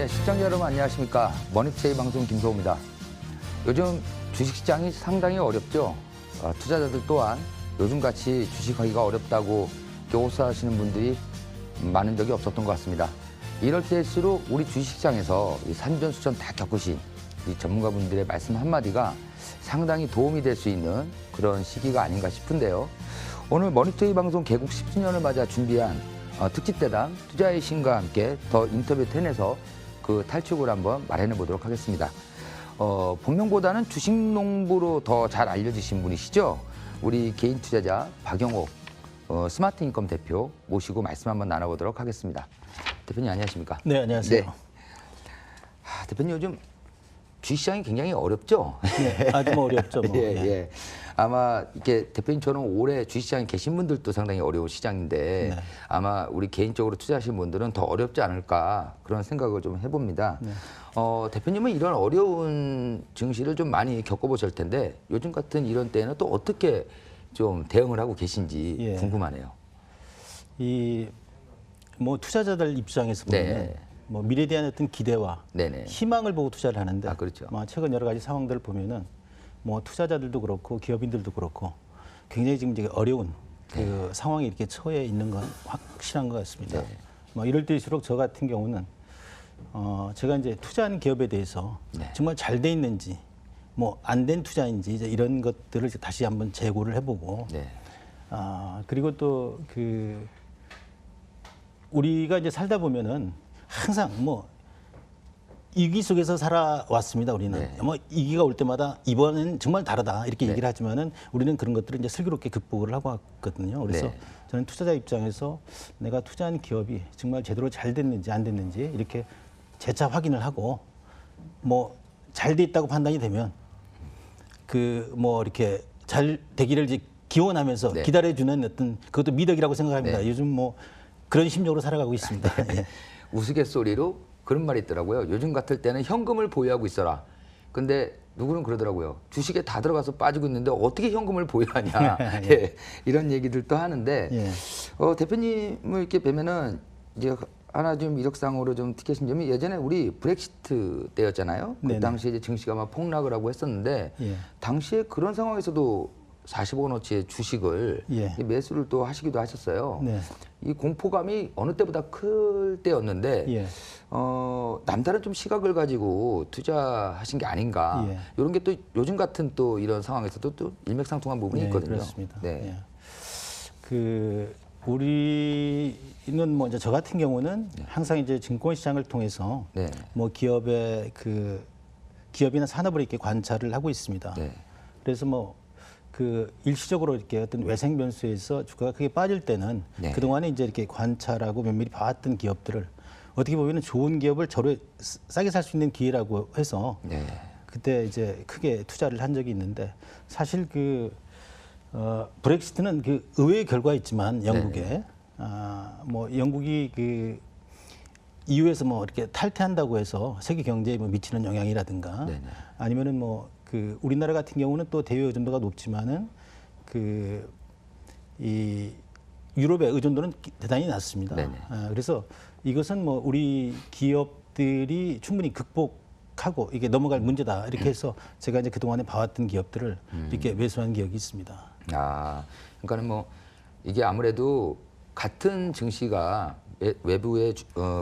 예, 시청자 여러분 안녕하십니까. 머니투데이 방송 김소호입니다. 요즘 주식시장이 상당히 어렵죠. 투자자들 또한 요즘같이 주식하기가 어렵다고 호소하시는 분들이 많은 적이 없었던 것 같습니다. 이럴 때일수록 우리 주식시장에서 산전수전 다 겪으신 이 전문가분들의 말씀 한마디가 상당히 도움이 될 수 있는 그런 시기가 아닌가 싶은데요. 오늘 머니투데이 방송 개국 10주년을 맞아 준비한 특집대담 투자의 신과 함께 더 인터뷰 10에서 그 탈출구를 한번 마련해 보도록 하겠습니다. 본명보다는 주식농부로 더 잘 알려지신 분이시죠. 우리 개인 투자자 박영옥 스마트인컴 대표 모시고 말씀 한번 나눠보도록 하겠습니다. 대표님 안녕하십니까? 네, 안녕하세요. 네. 대표님 요즘 주식시장이 굉장히 어렵죠? 네, 아주 어렵죠. 뭐. 예, 예. 아마 이렇게 대표님처럼 올해 주식시장에 계신 분들도 상당히 어려운 시장인데 네. 아마 우리 개인적으로 투자하신 분들은 더 어렵지 않을까 그런 생각을 좀 해봅니다. 네. 대표님은 이런 어려운 증시를 좀 많이 겪어보실 텐데 요즘 같은 이런 때에는 또 어떻게 좀 대응을 하고 계신지 예. 궁금하네요. 투자자들 입장에서 보면 네. 미래에 대한 어떤 기대와 네네. 희망을 보고 투자를 하는데 그렇죠. 최근 여러 가지 상황들을 보면은 투자자들도 그렇고 기업인들도 그렇고 굉장히 지금 되게 어려운 그 상황에 이렇게 처해 있는 건 확실한 것 같습니다. 네. 이럴 때일수록 저 같은 경우는 제가 이제 투자한 기업에 대해서 네. 정말 잘 돼 있는지 안 된 투자인지 이제 이런 것들을 이제 다시 한번 재고를 해보고 네. 그리고 또 우리가 이제 살다 보면은 항상 위기 속에서 살아왔습니다. 우리는 네. 위기가 올 때마다 이번엔 정말 다르다 이렇게 네. 얘기를 하지만은 우리는 그런 것들을 이제 슬기롭게 극복을 하고 왔거든요. 그래서 네. 저는 투자자 입장에서 내가 투자한 기업이 정말 제대로 잘 됐는지 안 됐는지 이렇게 재차 확인을 하고 잘 돼 있다고 판단이 되면 이렇게 잘 되기를 이제 기원하면서 네. 기다려주는 어떤 그것도 미덕이라고 생각합니다. 네. 요즘 그런 심정으로 살아가고 있습니다. 예. 우스갯소리로 그런 말이 있더라고요. 요즘 같을 때는 현금을 보유하고 있어라. 근데 누구는 그러더라고요. 주식에 다 들어가서 빠지고 있는데 어떻게 현금을 보유하냐. 예, 이런 얘기들도 하는데 예. 대표님을 이렇게 뵈면은 이제 하나 좀 이력상으로 좀 티켓인 점이 예전에 우리 브렉시트 때였잖아요. 그 네네. 당시에 이제 증시가 막 폭락을 하고 했었는데 예. 당시에 그런 상황에서도 40원어치의 주식을 예. 매수를 또 하시기도 하셨어요. 네. 이 공포감이 어느 때보다 클 때였는데 예. 남다른 좀 시각을 가지고 투자하신 게 아닌가. 예. 이런 게 또 요즘 같은 또 이런 상황에서도 또 일맥상통한 부분이 네, 있거든요. 그렇습니다. 네. 예. 우리는 이제 저 같은 경우는 항상 이제 증권시장을 통해서 네. 기업이나 산업을 이렇게 관찰을 하고 있습니다. 네. 그래서 일시적으로 이렇게 어떤 외생 변수에서 주가가 크게 빠질 때는 네. 그동안에 이제 이렇게 관찰하고 면밀히 봐왔던 기업들을 어떻게 보면 좋은 기업을 저렴 싸게 살 수 있는 기회라고 해서 네. 그때 이제 크게 투자를 한 적이 있는데 사실 브렉시트는 의외의 결과였지만 영국에 영국이 EU에서 이렇게 탈퇴한다고 해서 세계 경제에 미치는 영향이라든가 네네. 아니면은 우리나라 같은 경우는 또 대외 의존도가 높지만은 이 유럽의 의존도는 대단히 낮습니다. 네네. 그래서 이것은 우리 기업들이 충분히 극복하고 이게 넘어갈 문제다 이렇게 해서 제가 이제 그동안에 봐왔던 기업들을 이렇게 매수한 기억이 있습니다. 그러니까는 이게 아무래도 같은 증시가 외부의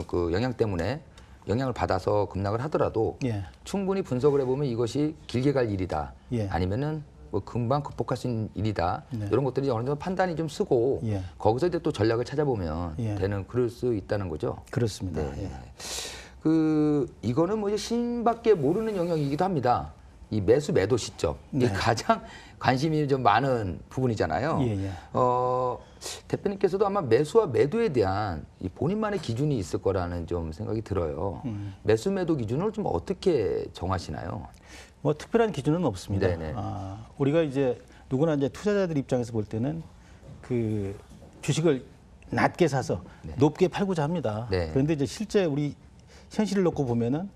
그 영향 때문에 영향을 받아서 급락을 하더라도 예. 충분히 분석을 해보면 이것이 길게 갈 일이다. 예. 아니면은 금방 극복할 수 있는 일이다. 네. 이런 것들이 어느 정도 판단이 좀 쓰고 예. 거기서 이제 또 전략을 찾아보면 예. 그럴 수 있다는 거죠. 그렇습니다. 네. 예. 이거는 이제 신밖에 모르는 영역이기도 합니다. 이 매수 매도 시점. 네. 이게 가장 관심이 좀 많은 부분이잖아요. 예, 예. 대표님께서도 아마 매수와 매도에 대한 이 본인만의 기준이 있을 거라는 좀 생각이 들어요. 매수 매도 기준을 좀 어떻게 정하시나요? 특별한 기준은 없습니다. 네네. 우리가 이제 누구나 이제 투자자들 입장에서 볼 때는 주식을 낮게 사서 네. 높게 팔고자 합니다. 네. 그런데 이제 실제 우리 현실을 놓고 보면은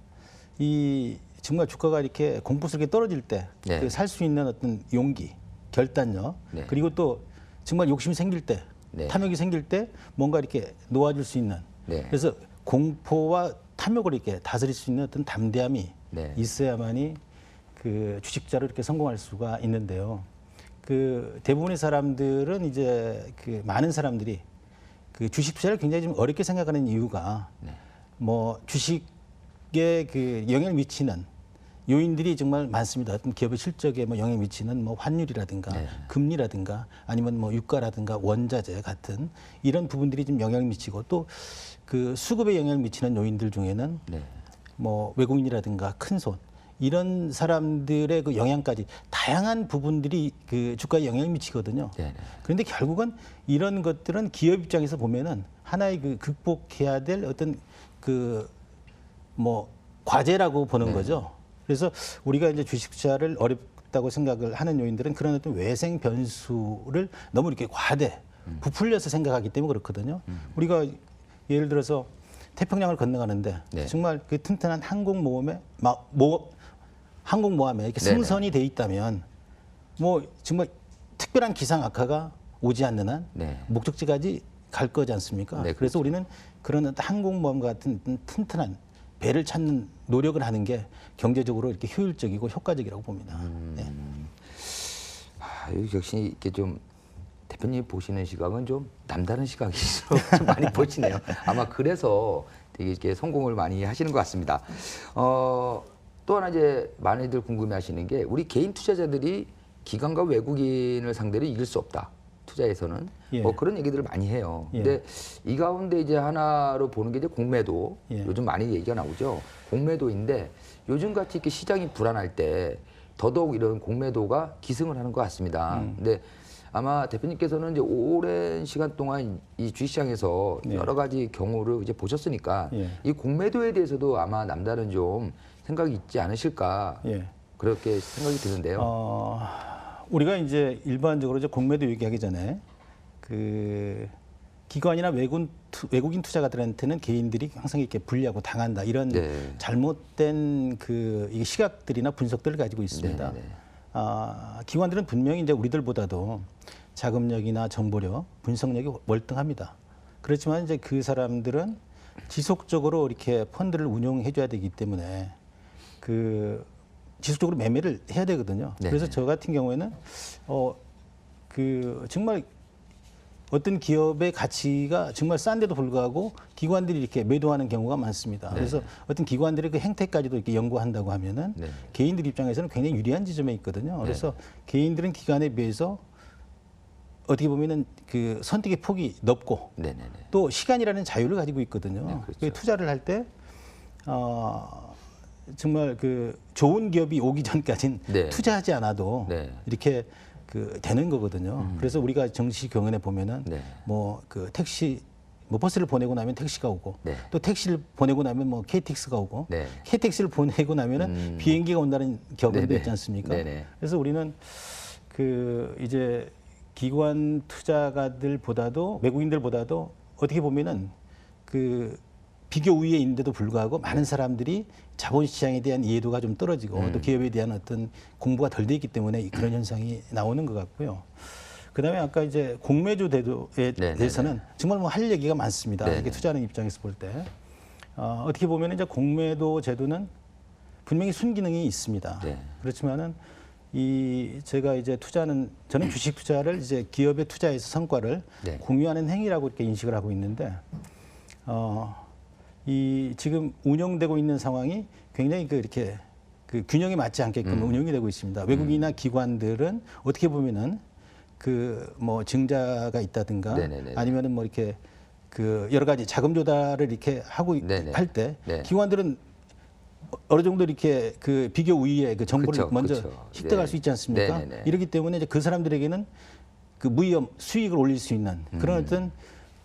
정말 주가가 이렇게 공포스럽게 떨어질 때 네. 살 수 있는 어떤 용기, 결단력, 네. 그리고 또 정말 욕심이 생길 때, 네. 탐욕이 생길 때 뭔가 이렇게 놓아줄 수 있는. 네. 그래서 공포와 탐욕을 이렇게 다스릴 수 있는 어떤 담대함이 네. 있어야만이 그 주식 투자로 이렇게 성공할 수가 있는데요. 그 대부분의 사람들은 이제 그 많은 사람들이 그 주식 투자를 굉장히 좀 어렵게 생각하는 이유가 뭐 주식에 그 영향을 미치는 요인들이 정말 많습니다. 어떤 기업의 실적에 뭐 영향을 미치는 뭐 환율이라든가 금리라든가 아니면 뭐 유가라든가 원자재 같은 이런 부분들이 좀 영향을 미치고 또 그 수급에 영향을 미치는 요인들 중에는 뭐 외국인이라든가 큰 손 이런 사람들의 그 영향까지 다양한 부분들이 그 주가에 영향을 미치거든요. 그런데 결국은 이런 것들은 기업 입장에서 보면은 하나의 그 극복해야 될 어떤 그 뭐 과제라고 보는 거죠. 그래서 우리가 이제 주식 투자를 어렵다고 생각을 하는 요인들은 그런 어떤 외생 변수를 너무 이렇게 과대 부풀려서 생각하기 때문에 그렇거든요. 우리가 예를 들어서 태평양을 건너가는데 정말 그 튼튼한 항공모함에 이렇게 승선이 돼 있다면 뭐 정말 특별한 기상 악화가 오지 않는 한 목적지까지 갈 거지 않습니까? 그래서 그렇죠. 우리는 그런 항공모함 같은 튼튼한 배를 찾는 노력을 하는 게 경제적으로 이렇게 효율적이고 효과적이라고 봅니다. 역시 이렇게 좀 대표님 보시는 시각은 좀 남다른 시각이시죠. 좀 많이 보시네요. 아마 그래서 되게 이렇게 성공을 많이 하시는 것 같습니다. 또 하나 이제 많이들 궁금해하시는 게 우리 개인 투자자들이 기관과 외국인을 상대로 이길 수 없다. 투자에서는 뭐 그런 얘기들을 많이 해요. 근데 이 가운데 이제 하나로 보는 게 이제 공매도 요즘 많이 얘기가 나오죠. 공매도인데 요즘 같이 이렇게 시장이 불안할 때 더더욱 이런 공매도가 기승을 하는 것 같습니다. 근데 아마 대표님께서는 이제 오랜 시간 동안 이 주식시장에서 여러 가지 경우를 이제 보셨으니까 이 공매도에 대해서도 아마 남다른 좀 생각이 있지 않으실까 그렇게 생각이 드는데요. 우리가 이제 일반적으로 이제 공매도 얘기하기 전에 그 기관이나 외국인 투자가들한테는 개인들이 항상 이렇게 불리하고 당한다 이런 잘못된 그 이게 시각들이나 분석들을 가지고 있습니다. 기관들은 분명히 이제 우리들보다도 자금력이나 정보력, 분석력이 월등합니다. 그렇지만 이제 그 사람들은 지속적으로 이렇게 펀드를 운용해줘야 되기 때문에 그 지속적으로 매매를 해야 되거든요. 그래서 저 같은 경우에는 그 정말 어떤 기업의 가치가 정말 싼데도 불구하고 기관들이 이렇게 매도하는 경우가 많습니다. 그래서 어떤 기관들의 그 행태까지도 이렇게 연구한다고 하면은 개인들 입장에서는 굉장히 유리한 지점에 있거든요. 그래서 개인들은 기관에 비해서 어떻게 보면은 그 선택의 폭이 넓고 또 시간이라는 자유를 가지고 있거든요. 투자를 할 때 정말 그 좋은 기업이 오기 전까지는 투자하지 않아도 이렇게 그 되는 거거든요. 그래서 우리가 정시 경연에 보면은 뭐 그 택시 뭐 버스를 보내고 나면 택시가 오고 또 택시를 보내고 나면 뭐 KTX가 오고 KTX를 보내고 나면은 비행기가 온다는 경험도 있지 않습니까? 그래서 우리는 그 이제 기관 투자가들보다도 외국인들보다도 어떻게 보면은 그 비교 우위에 있는데도 불구하고 많은 사람들이 자본시장에 대한 이해도가 좀 떨어지고 또 기업에 대한 어떤 공부가 덜 돼 있기 때문에 그런 현상이 나오는 것 같고요. 그다음에 아까 이제 공매도 제도에 대해서는 정말 뭐 할 얘기가 많습니다. 이렇게 투자하는 입장에서 볼 때 어떻게 보면 이제 공매도 제도는 분명히 순기능이 있습니다. 그렇지만은 이 제가 이제 저는 주식 투자를 이제 기업의 투자에서 성과를 공유하는 행위라고 이렇게 인식을 하고 있는데 이 지금 운영되고 있는 상황이 굉장히 이렇게 그 균형이 맞지 않게끔 운영이 되고 있습니다. 외국인이나 기관들은 어떻게 보면은 그 뭐 증자가 있다든가 아니면은 뭐 이렇게 그 여러 가지 자금 조달을 이렇게 하고 할 때 기관들은 어느 정도 이렇게 그 비교 우위에 그 정보를 먼저 획득할 수 있지 않습니까? 이렇기 때문에 이제 그 사람들에게는 그 무위험 수익을 올릴 수 있는 그런 어떤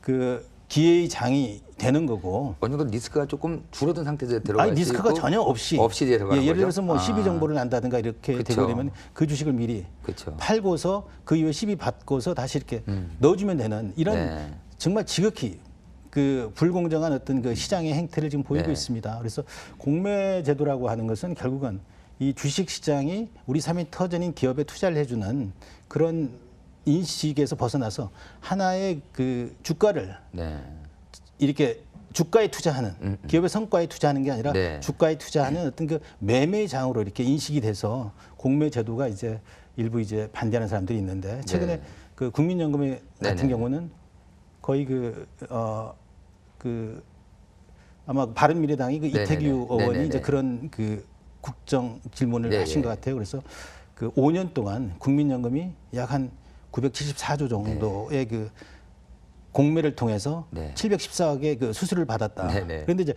그 기회의 장이 되는 거고. 어느 정도 리스크가 조금 줄어든 상태에서 들어갈 수 있고. 리스크가 전혀 없이 들어가는 거죠. 예를 들어서 뭐 시비 정보를 난다든가 이렇게 되게 되면 그 주식을 미리 팔고서 그 이후에 시비 받고서 다시 이렇게 넣어주면 되는 이런 정말 지극히 그 불공정한 어떤 그 시장의 행태를 지금 보이고 있습니다. 그래서 공매 제도라고 하는 것은 결국은 이 주식 시장이 우리 삶의 터전인 기업에 투자를 해주는 그런 인식에서 벗어나서 하나의 그 주가를 이렇게 주가에 투자하는 기업의 성과에 투자하는 게 아니라 네. 주가에 투자하는 어떤 그 매매장으로 이렇게 인식이 돼서 공매 제도가 이제 일부 이제 반대하는 사람들이 있는데 최근에 네. 그 국민연금 같은 네네. 경우는 거의 아마 바른미래당이 그 네네네. 이태규 의원이 네네네. 이제 그런 그 국정 질문을 네, 하신 네. 것 같아요. 그래서 그 5년 동안 국민연금이 약 한 974조 정도의 그 공매를 통해서 네. 714억의 그 수수료를 받았다. 네네. 그런데 이제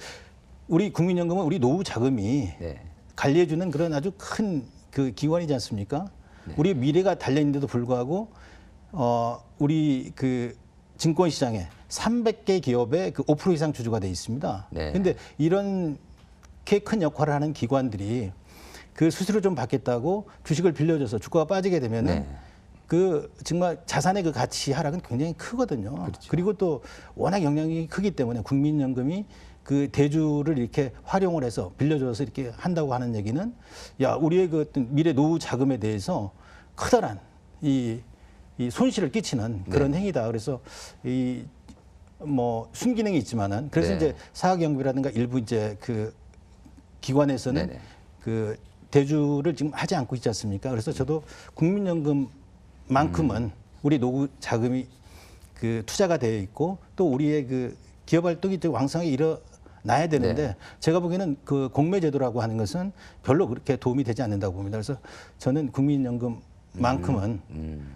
우리 국민연금은 우리 노후 자금이 네. 관리해주는 그런 아주 큰 그 기관이지 않습니까? 네. 우리 미래가 달려있는데도 불구하고 우리 그 증권시장에 300개 기업의 그 5% 이상 주주가 돼 있습니다. 네. 그런데 이렇게 큰 역할을 하는 기관들이 그 수수료 좀 받겠다고 주식을 빌려줘서 주가가 빠지게 되면은 네. 그 정말 자산의 그 가치 하락은 굉장히 크거든요. 그렇죠. 그리고 또 워낙 영향이 크기 때문에 국민연금이 그 대주를 이렇게 활용을 해서 빌려줘서 이렇게 한다고 하는 얘기는 야 우리의 그 어떤 미래 노후 자금에 대해서 커다란 이 손실을 끼치는 그런 행위다. 그래서 이 뭐 순기능이 있지만은 그래서 네. 이제 사학연구라든가 일부 이제 그 기관에서는 네네. 그 대주를 지금 하지 않고 있지 않습니까? 그래서 저도 국민연금만큼은 우리 노후 자금이 그 투자가 되어 있고 또 우리의 그 기업 활동이 좀 왕성하게 일어나야 되는데 네. 제가 보기에는 그 공매제도라고 하는 것은 별로 그렇게 도움이 되지 않는다고 봅니다. 그래서 저는 국민연금만큼은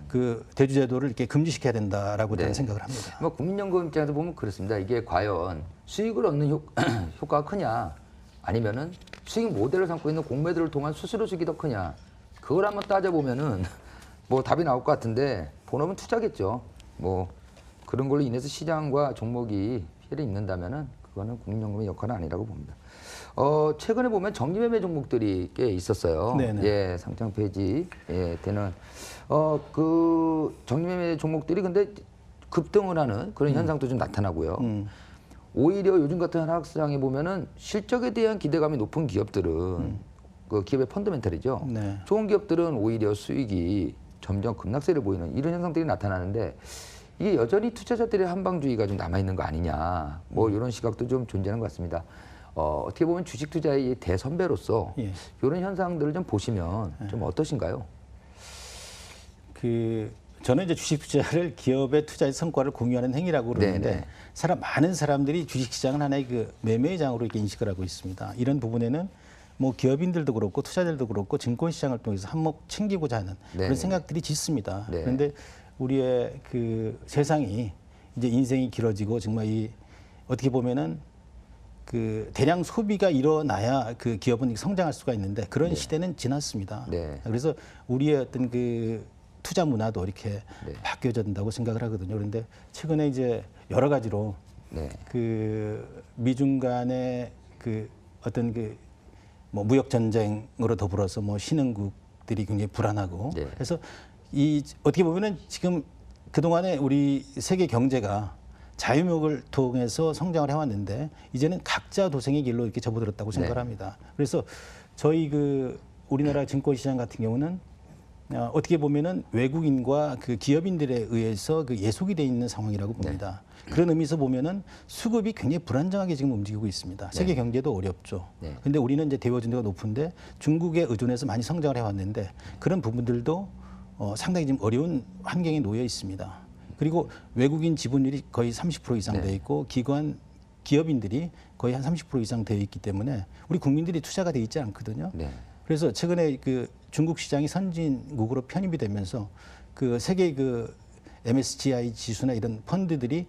그 대주제도를 이렇게 금지시켜야 된다라고 저는 네. 생각을 합니다. 뭐 국민연금 입장에서 보면 그렇습니다. 이게 과연 수익을 얻는 효과가 크냐, 아니면은 수익 모델을 삼고 있는 공매도를 통한 수수료 수익이 더 크냐, 그걸 한번 따져보면은 뭐 답이 나올 것 같은데 본업은 투자겠죠. 뭐 그런 걸로 인해서 시장과 종목이 피해를 입는다면은 그거는 국민연금의 역할은 아니라고 봅니다. 최근에 보면 정기매매 종목들이 꽤 있었어요. 네네. 예, 상장 폐지 되는 그 정기매매 종목들이 근데 급등을 하는 그런 현상도 좀 나타나고요. 오히려 요즘 같은 하락시장에 보면은 실적에 대한 기대감이 높은 기업들은 그 기업의 펀더멘털이죠. 네. 좋은 기업들은 오히려 수익이 점점 급락세를 보이는 이런 현상들이 나타나는데 이게 여전히 투자자들의 한방주의가 좀 남아있는 거 아니냐, 뭐 이런 시각도 좀 존재하는 것 같습니다. 어떻게 보면 주식 투자의 대선배로서 예. 이런 현상들을 좀 보시면 좀 어떠신가요? 그 저는 이제 주식 투자를 기업의 투자의 성과를 공유하는 행위라고 그러는데 네네. 많은 사람들이 주식 시장은 하나의 그 매매장으로 이렇게 인식을 하고 있습니다. 이런 부분에는 뭐 기업인들도 그렇고 투자자들도 그렇고 증권 시장을 통해서 한몫 챙기고자 하는 네네. 그런 생각들이 짙습니다. 네. 그런데 우리의 그 세상이 이제 인생이 길어지고 정말 이 어떻게 보면은 그 대량 소비가 일어나야 그 기업은 성장할 수가 있는데 그런 시대는 지났습니다. 네. 그래서 우리의 어떤 그 투자 문화도 이렇게 네. 바뀌어야 된다고 생각을 하거든요. 그런데 최근에 이제 여러 가지로 네. 그 미중 간의 그 어떤 그 뭐 무역 전쟁으로 더불어서 뭐 신흥국들이 굉장히 불안하고 네. 그래서 이 어떻게 보면은 지금 그동안에 우리 세계 경제가 자유무역을 통해서 성장을 해왔는데 이제는 각자 도생의 길로 이렇게 접어들었다고 생각을 합니다. 그래서 저희 그 우리나라 증권시장 같은 경우는 어떻게 보면은 외국인과 그 기업인들에 의해서 그 예속이 돼 있는 상황이라고 봅니다. 그런 의미에서 보면은 수급이 굉장히 불안정하게 지금 움직이고 있습니다. 세계 경제도 어렵죠. 네. 근데 우리는 이제 대외 의존도가 높은데 중국에 의존해서 많이 성장을 해왔는데 그런 부분들도 상당히 지금 어려운 환경에 놓여 있습니다. 그리고 외국인 지분율이 거의 30% 이상 되어 있고 기업인들이 거의 한 30% 이상 되어 있기 때문에 우리 국민들이 투자가 되어 있지 않거든요. 네. 그래서 최근에 그 중국 시장이 선진국으로 편입이 되면서 그 세계 그 MSCI 지수나 이런 펀드들이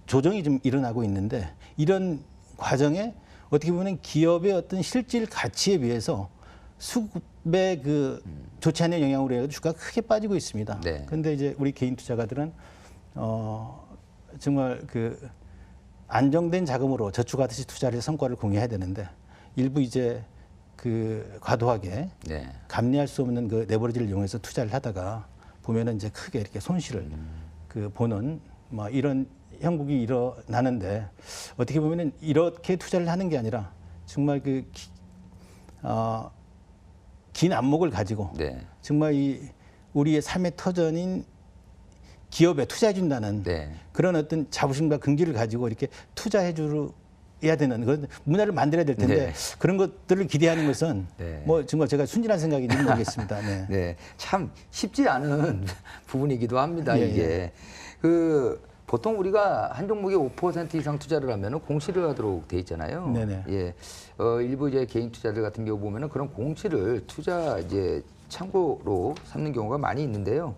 조정이 좀 일어나고 있는데 이런 과정에 어떻게 보면 기업의 어떤 실질 가치에 비해서 수급의 그 좋지 않은 영향으로 해서 주가가 크게 빠지고 있습니다. 네. 그런데 이제 우리 개인 투자가들은 정말 그 안정된 자금으로 저축하듯이 투자를 해서 성과를 공유해야 되는데 일부 이제 그 과도하게 네. 감내할 수 없는 그 레버리지를 이용해서 투자를 하다가 보면은 이제 크게 이렇게 손실을 그 보는 뭐 이런 형국이 일어나는데 어떻게 보면은 이렇게 투자를 하는 게 아니라 정말 그 긴 안목을 가지고 네. 정말 이 우리의 삶의 터전인 기업에 투자해 준다는 네. 그런 어떤 자부심과 긍지를 가지고 이렇게 투자해 줘야 되는 그런 문화를 만들어야 될 텐데 네. 그런 것들을 기대하는 것은 네. 뭐 정말 제가 순진한 생각인지 모르겠습니다. 네. 네, 참 쉽지 않은 부분이기도 합니다. 예, 이게 예. 보통 우리가 한 종목에 5% 이상 투자를 하면은 공시를 하도록 돼 있잖아요. 네네. 예, 일부 이제 개인 투자들 같은 경우 보면은 그런 공시를 투자 이제 참고로 삼는 경우가 많이 있는데요.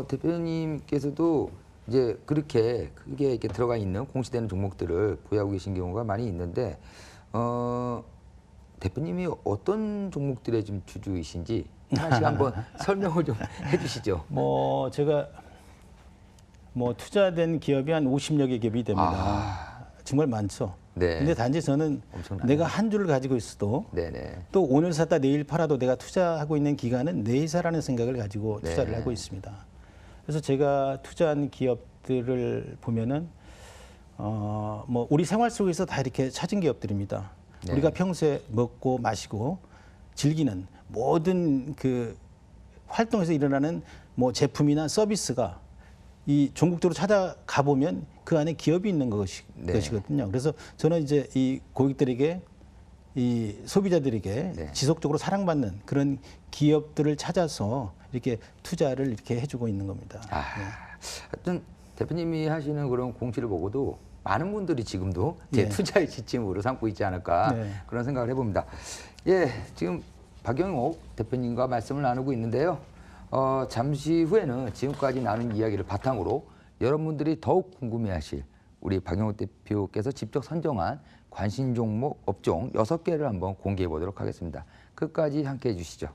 대표님께서도 이제 그렇게 크게 이렇게 들어가 있는 공시되는 종목들을 보유하고 계신 경우가 많이 있는데, 대표님이 어떤 종목들의 좀 주주이신지 하나씩 한번 설명을 좀 해주시죠. 뭐 제가 뭐 투자된 기업이 한 50여 개 기업이 됩니다. 정말 많죠. 네. 근데 단지 저는 엄청나네요. 내가 한 주를 가지고 있어도 네네. 또 오늘 샀다 내일 팔아도 내가 투자하고 있는 기간은 내 회사라는 생각을 가지고 네. 투자를 하고 있습니다. 그래서 제가 투자한 기업들을 보면은 뭐 우리 생활 속에서 다 이렇게 찾은 기업들입니다. 네. 우리가 평소에 먹고 마시고 즐기는 모든 그 활동에서 일어나는 뭐 제품이나 서비스가 이 종국도로 찾아가 보면 그 안에 기업이 있는 네. 것이거든요. 그래서 저는 이제 이 고객들에게 이 소비자들에게 네. 지속적으로 사랑받는 그런 기업들을 찾아서 이렇게 투자를 이렇게 해주고 있는 겁니다. 하여튼 대표님이 하시는 그런 공시를 보고도 많은 분들이 지금도 제 예. 투자의 지침으로 삼고 있지 않을까 네. 그런 생각을 해봅니다. 예, 지금 박영옥 대표님과 말씀을 나누고 있는데요. 잠시 후에는 지금까지 나눈 이야기를 바탕으로 여러분들이 더욱 궁금해하실 우리 박영옥 대표께서 직접 선정한 관심 종목 업종 6개를 한번 공개해 보도록 하겠습니다. 끝까지 함께해 주시죠.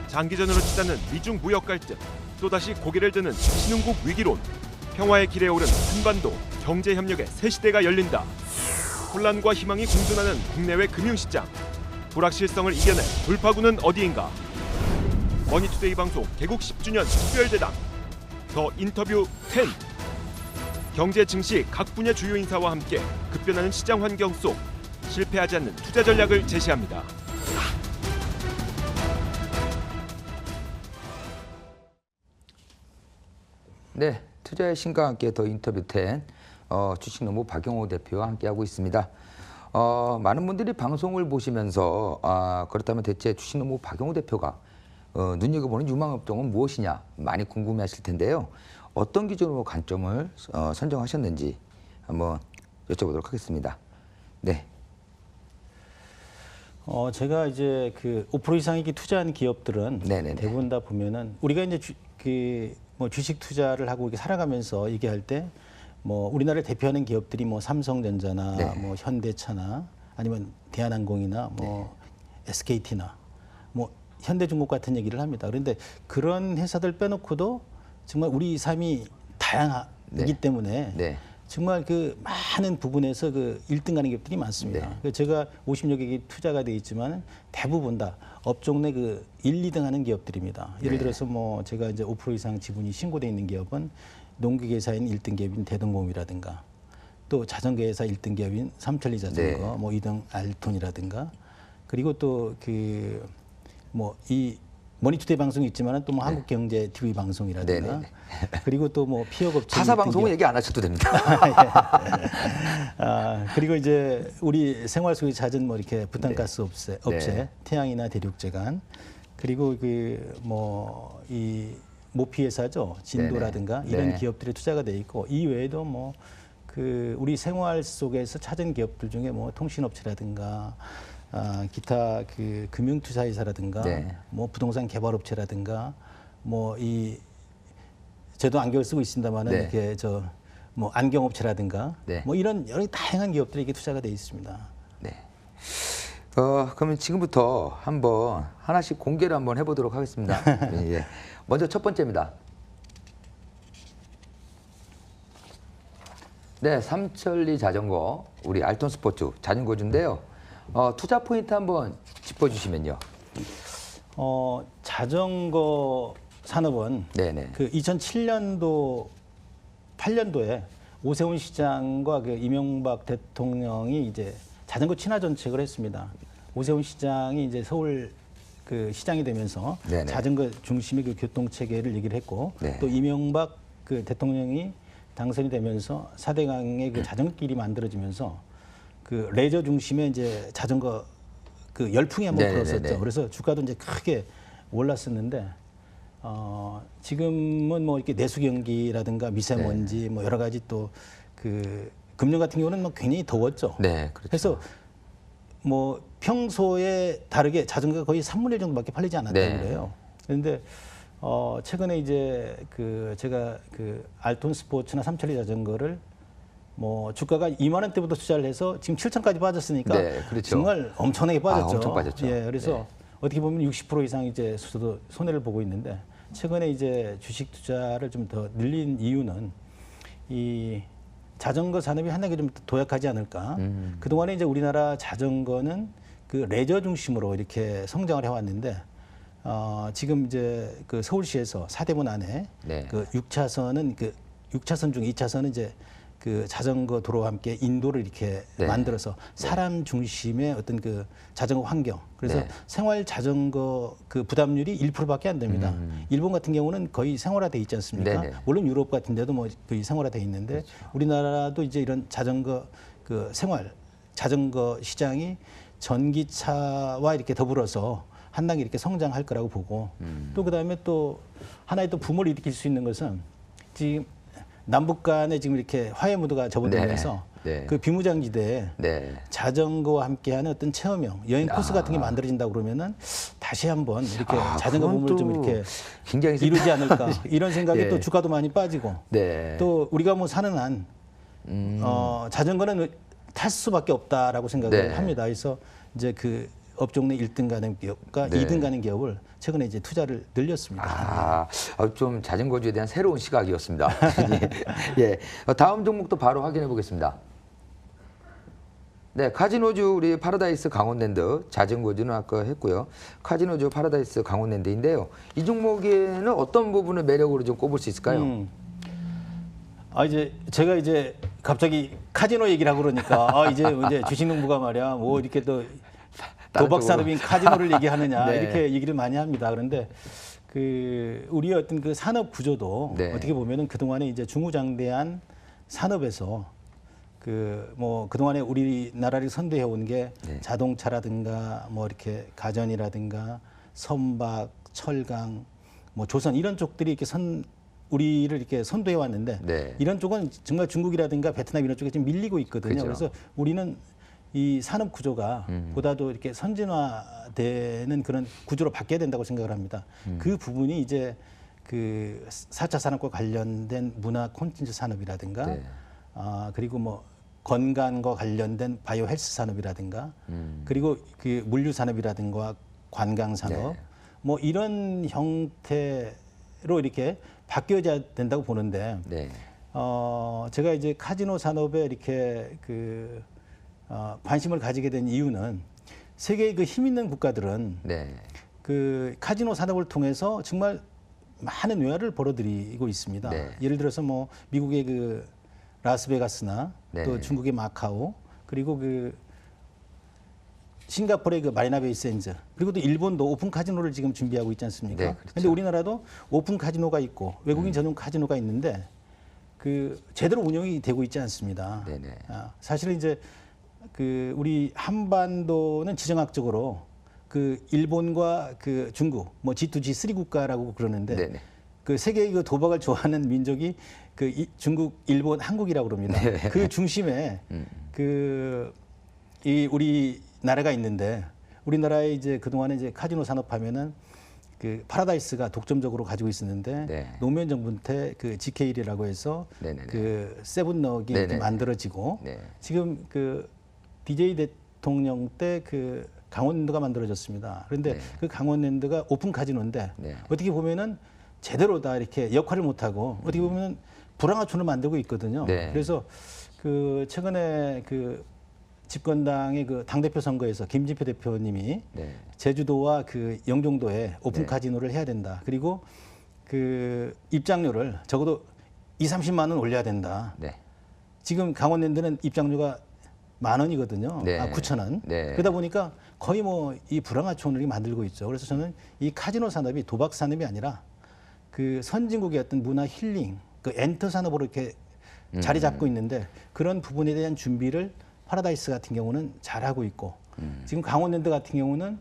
장기전으로 치닫는 미중 무역 갈등, 또다시 고개를 드는 신흥국 위기론, 평화의 길에 오른 한반도 경제 협력의 새 시대가 열린다. 혼란과 희망이 공존하는 국내외 금융시장, 불확실성을 이겨낼 돌파구는 어디인가? 머니투데이 방송 개국 10주년 특별대담, 더 인터뷰 10. 경제 증시 각 분야 주요 인사와 함께 급변하는 시장 환경 속 실패하지 않는 투자 전략을 제시합니다. 네, 투자의 신과 함께 더 인터뷰 10 주식노무 박영호 대표와 함께하고 있습니다. 많은 분들이 방송을 보시면서 그렇다면 대체 주식노무 박영호 대표가 눈여겨보는 유망업종은 무엇이냐 많이 궁금해하실 텐데요. 어떤 기준으로 관점을 선정하셨는지 한번 여쭤보도록 하겠습니다. 네. 제가 이제 그 5% 이상 이렇게 투자한 기업들은 네네네. 대부분 다 보면은 우리가 이제 뭐 주식 투자를 하고 이렇게 살아가면서 얘기할 때 뭐 우리나라를 대표하는 기업들이 뭐 삼성전자나 네. 뭐 현대차나 아니면 대한항공이나 뭐 SKT나 뭐 현대중공 같은 얘기를 합니다. 그런데 그런 회사들 빼놓고도 정말 우리 삶이 다양하기 네. 때문에 네. 정말 그 많은 부분에서 그 1등 가는 기업들이 많습니다. 네. 그래서 제가 50여 개의 투자가 돼 있지만 대부분 다 업종 내 그 1, 2등 하는 기업들입니다. 예를 네. 들어서 뭐 제가 이제 5% 이상 지분이 신고돼 있는 기업은 농기계사인 1등 기업인 대동공이라든가 또 자전거회사 1등 기업인 삼천리 자전거, 네. 뭐 2등 알톤이라든가 그리고 또 그 뭐 이 머니투데이 방송이 있지만은 또 뭐 한국경제 TV 방송이라든가 네네네. 그리고 또 뭐 피업업체 타사 방송은 얘기 안 하셔도 됩니다. 그리고 이제 우리 생활 속에 잦은 뭐 이렇게 부탄가스 업체, 네. 태양이나 대륙제간, 그리고 그 뭐 이 모피 회사죠, 진도라든가 네네. 이런 네. 기업들에 투자가 돼 있고 이 외에도 뭐 그 우리 생활 속에서 찾은 기업들 중에 뭐 통신업체라든가 기타 그 금융투자회사라든가 네. 뭐 부동산 개발업체라든가 뭐 이 저도 안경을 쓰고 있습니다만은 네. 이렇게 뭐 안경업체라든가 네. 뭐 이런 여러 다양한 기업들이 이게 투자가 돼 있습니다. 네. 그러면 지금부터 한번 하나씩 공개를 한번 해보도록 하겠습니다. 예. 먼저 첫 번째입니다. 네, 삼천리 자전거, 우리 알톤 스포츠 자전거주인데요. 투자 포인트 한번 짚어주시면요. 자전거 산업은 네네. 그 2007년도 8년도에 오세훈 시장과 그 이명박 대통령이 이제 자전거 친화 정책을 했습니다. 오세훈 시장이 이제 서울 그 시장이 되면서 네네. 자전거 중심의 그 교통 체계를 얘기를 했고 네. 또 이명박 그 대통령이 당선이 되면서 4대강의 그 자전거길이 만들어지면서 그 레저 중심의 이제 자전거 그 열풍이 한번 네네네네. 불었었죠. 그래서 주가도 이제 크게 올랐었는데 지금은 뭐 이렇게 내수 경기라든가 미세먼지 뭐 여러 가지 또 그 금년 같은 경우는 뭐 굉장히 더웠죠. 네, 그렇죠. 그래서 뭐 평소에 다르게 자전거가 거의 3분의 1 정도밖에 팔리지 않았다고 네. 그래요. 그런데 최근에 이제 그 제가 그 알톤 스포츠나 삼천리 자전거를 뭐 주가가 2만 원대부터 투자를 해서 지금 7천까지 빠졌으니까 네, 그렇죠. 정말 엄청나게 빠졌죠. 엄청 빠졌죠. 예, 그래서 네. 어떻게 보면 60% 이상 이제 저도 손해를 보고 있는데 최근에 이제 주식 투자를 좀 더 늘린 이유는 이 자전거 산업이 하나가 좀 도약하지 않을까. 그동안에 이제 우리나라 자전거는 그 레저 중심으로 이렇게 성장을 해왔는데 지금 이제 그 서울시에서 사대문 안에 네. 그 6차선은 그 6차선 중 2차선은 이제 그 자전거 도로와 함께 인도를 이렇게 네. 만들어서 사람 중심의 어떤 그 자전거 환경. 그래서 네. 생활 자전거 그 부담률이 1%밖에 안 됩니다. 일본 같은 경우는 거의 생활화돼 있지 않습니까? 네네. 물론 유럽 같은 데도 뭐 거의 생활화돼 있는데 우리나라도 이제 이런 자전거 그 생활 자전거 시장이 전기차와 이렇게 더불어서 한 단계 이렇게 성장할 거라고 보고 또 그다음에 또 하나의 또 붐을 일으킬 수 있는 것은 지금 남북 간에 지금 이렇게 화해 무드가 접어들면서 네. 네. 그 비무장지대에 네. 자전거와 함께하는 어떤 체험형 여행 코스 같은 게 만들어진다고 그러면 다시 한번 이렇게 자전거 그건 붐을 좀 또 이렇게 굉장히 이루지 않을까 이런 생각에 예. 또 주가도 많이 빠지고 네. 또 우리가 뭐 사는 한 자전거는 탈 수밖에 없다라고 생각을 네. 합니다. 그래서 이제 그 업종 내 1등 가는 기업과 네. 2등 가는 기업을 최근에 이제 투자를 늘렸습니다. 좀 자전거주에 대한 새로운 시각이었습니다. 예. 다음 종목도 바로 확인해 보겠습니다. 네, 카지노주 우리 파라다이스 강원랜드 자전거주는 아까 했고요. 카지노주 파라다이스 강원랜드인데요. 이 종목에는 어떤 부분을 매력으로 좀 꼽을 수 있을까요? 이제 제가 이제 갑자기 카지노 얘기를 하고 그러니까 이제 주식농부가 말이야 뭐 이렇게 또 다른 도박 산업인 카지노를 얘기하느냐 네. 이렇게 얘기를 많이 합니다. 그런데 그 우리의 어떤 그 산업 구조도 네. 어떻게 보면은 그 동안에 이제 중후장대한 산업에서 그 뭐 그동안에 우리나라를 선도해 온 게 네. 자동차라든가 뭐 이렇게 가전이라든가 선박, 철강, 뭐 조선 이런 쪽들이 이렇게 우리를 이렇게 선도해 왔는데 네. 이런 쪽은 정말 중국이라든가 베트남 이런 쪽에 지금 밀리고 있거든요. 그렇죠. 그래서 우리는 이 산업 구조가 보다도 이렇게 선진화되는 그런 구조로 바뀌어야 된다고 생각을 합니다. 그 부분이 이제 그 4차 산업과 관련된 문화 콘텐츠 산업이라든가 네. 그리고 뭐 건강과 관련된 바이오 헬스 산업이라든가 그리고 그 물류 산업이라든가 관광 산업 네. 뭐 이런 형태로 이렇게 바뀌어야 된다고 보는데 네. 제가 이제 카지노 산업에 이렇게 그 관심을 가지게 된 이유는 세계의 그 힘 있는 국가들은 네. 그 카지노 산업을 통해서 정말 많은 외화를 벌어들이고 있습니다. 네. 예를 들어서 뭐 미국의 그 라스베가스나 네. 또 중국의 마카오 그리고 그 싱가포르의 그 마리나 베이 샌즈 그리고 또 일본도 오픈 카지노를 지금 준비하고 있지 않습니까? 네, 그렇죠. 근데 우리나라도 오픈 카지노가 있고 외국인 전용 카지노가 있는데 그 제대로 운영이 되고 있지 않습니다. 네네. 사실은 이제 그 우리 한반도는 지정학적으로 그 일본과 그 중국 뭐 G2, G3 국가라고 그러는데 네네. 그 세계의 그 도박을 좋아하는 민족이 그 중국, 일본, 한국이라고 그럽니다. 네. 그 중심에 그 이 우리 나라가 있는데 우리나라에 이제 그동안에 이제 카지노 산업하면은 그 파라다이스가 독점적으로 가지고 있었는데 네. 노무현 정부 때 그 GKL이라고 해서 네네네. 그 세븐럭이 이렇게 네네네. 만들어지고 네. 지금 그 DJ 대통령 때 그 강원랜드가 만들어졌습니다. 그런데 네. 그 강원랜드가 오픈 카지노인데 네. 어떻게 보면은 제대로 다 이렇게 역할을 못 하고 어떻게 보면 불황화촌을 만들고 있거든요. 네. 그래서 그 최근에 그 집권당의 그 당대표 선거에서 김진표 대표님이 네. 제주도와 그 영종도에 오픈 네. 카지노를 해야 된다. 그리고 그 입장료를 적어도 2, 30만 원 올려야 된다. 네. 지금 강원랜드는 입장료가 10,000원이거든요. 네. 9,000원. 네. 그러다 보니까 거의 뭐 이 불황화촌을 만들고 있죠. 그래서 저는 이 카지노 산업이 도박 산업이 아니라 그 선진국의 어떤 문화 힐링, 그 엔터 산업으로 이렇게 자리 잡고 있는데 그런 부분에 대한 준비를 파라다이스 같은 경우는 잘하고 있고 지금 강원랜드 같은 경우는